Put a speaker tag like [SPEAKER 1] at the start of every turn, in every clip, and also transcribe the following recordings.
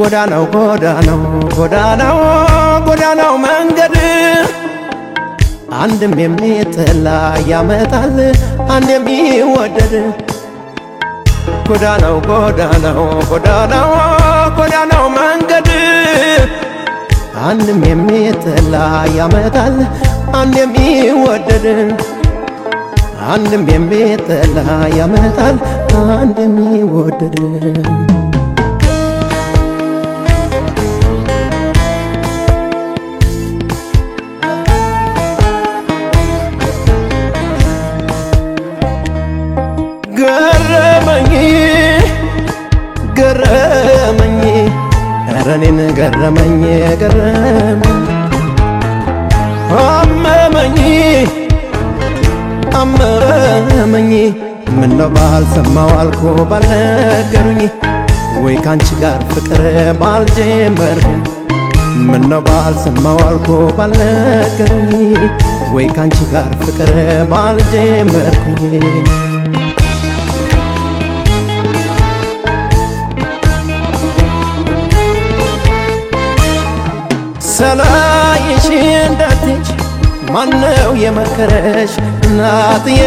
[SPEAKER 1] ጎዳናው ጎዳናው ጎዳናው ጎዳናው መንገድ አንድም የሚጠላ ያመጣል አንድ የሚወደድ ጎዳናው ጎዳናው ጎዳናው ጎዳናው መንገድ አንድም የሚጠላ ያመጣል አንድ የሚወደድ አንድም የሚጠላ ያመጣል አንድ የሚወደድ ገረመኝ ረኔን ገረመኝ ገረመኝ አመመኝ ምነው ባልሰማው አልኩ ባልነገሩኝ ወይ ካንቺ ጋር ፍቅር ባልጀመርኩኝ ምነው ባልሰማው አልኩ ባልነገሩኝ ወይ ካንቺ ጋር ፍቅር ባልጀመርኩኝ ሰላይሽ እንዳትች ማነው የመከረሽ እናትዬ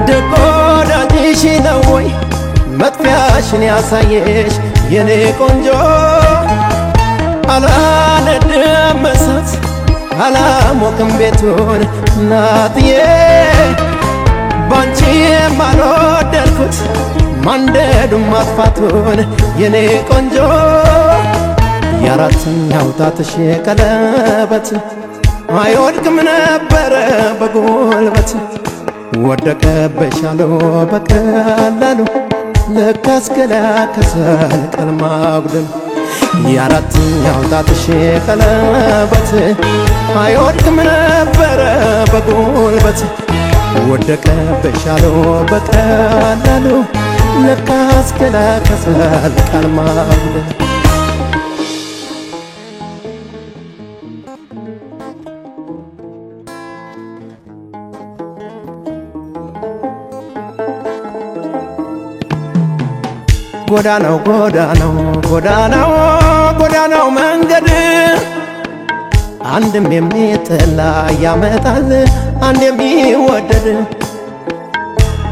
[SPEAKER 1] ደግ ወዳጅሽ ነው ወይ መጥፊያሽን ያሳየሽ የኔ ቆንጆ አላነድም እሳት አላሞቅም ቤቱን እናትዬ ባንቺ የማልወደድኩት ማንደዱን ማጥፋቱን የኔ ቆንጆ የአራተኛው ጣትሽ ቀለበት አይወድቅም ነበረ በጉልበት ወደቀብሻለሁ በቀላሉ ለካስ ገላ ከሰል ቀን ማጉደል የአራተኛው ጣትሽ ቀለበት አይወድቅም ነበረ በጉልበት ወደቀብሻለሁ በቀላሉ ለካስ ገላ ከሰል ቀን ማጉደል ጎዳናው ጎዳናው ጎዳናው ጎዳናው መንገድ አንድም የሚጠላ ያመጣል አንድ የሚወደድ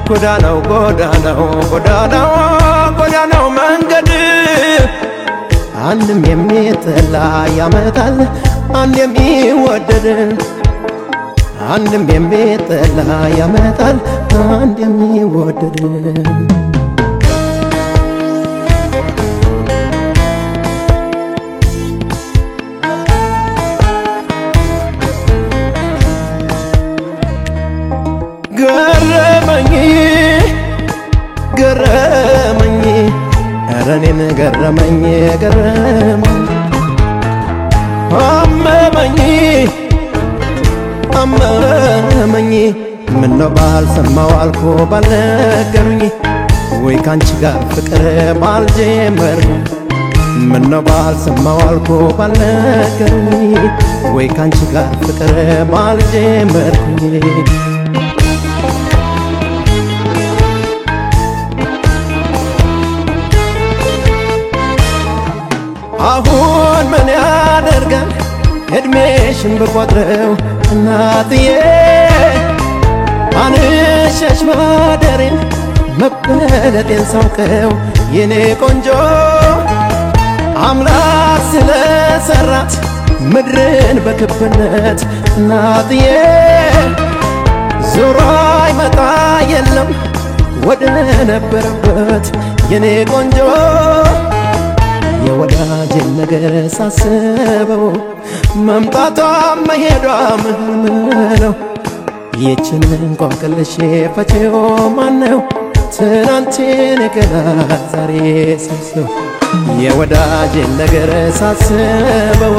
[SPEAKER 1] ጎዳናው ጎዳናው ጎዳናው ጎዳናው መንገድ አንድም የሚጠላ ያመጣል አንድ የሚወደድ አንድም የሚጠላ ያመጣል አንድ የሚወደድ ገረመኝ ረኔን ገረመኝ ገረመኝ አመመኝ ምነው ባልሰማው አልኩ ባልነገሩኝ ወይ ካንቺ ጋር ፍቅር ባልጀመርኩኝ ምነው ባልሰማው አልኩ ባልነገሩኝ ወይ ካንቺ ጋር ፍቅር ባልጀመርኩኝ አሁን ምን ያደርጋል እድሜሽን ብቆጥረው እናትዬ አንሸሽ ማደሬን መበለጤን ሳውቀው የኔ ቆንጆ አምላክ ስለሰራት ምድርን በክብነት እናትዬ ዞሮ አይመጣ የለም ወደ ነበረበት የኔ ቆንጆ የወዳጅን ነገር ሳስበው መምጣቷም መሄዷም ነው ይችን እንቆቅልሽ ፈቺው ማነው ትናንትን ገና ዛሬ ሳስበው የወዳጅን ነገር ሳስበው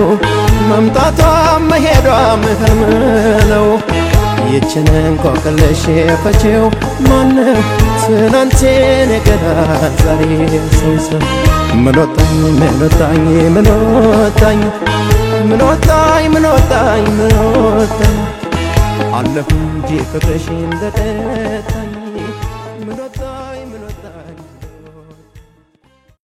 [SPEAKER 1] መምጣቷም መሄዷም ነው ይችን እንቆቅልሽ ፈቺው ማነው ትናንትን ገና ዛሬ ሳስበው ምንወጣኝ ምንወጣኝ ምንወጣኝ ምንወጣኝ ምንወጣኝ ምንወጣኝ አለሁ እንጂ ፍቅርሽ እንደቀጣኝ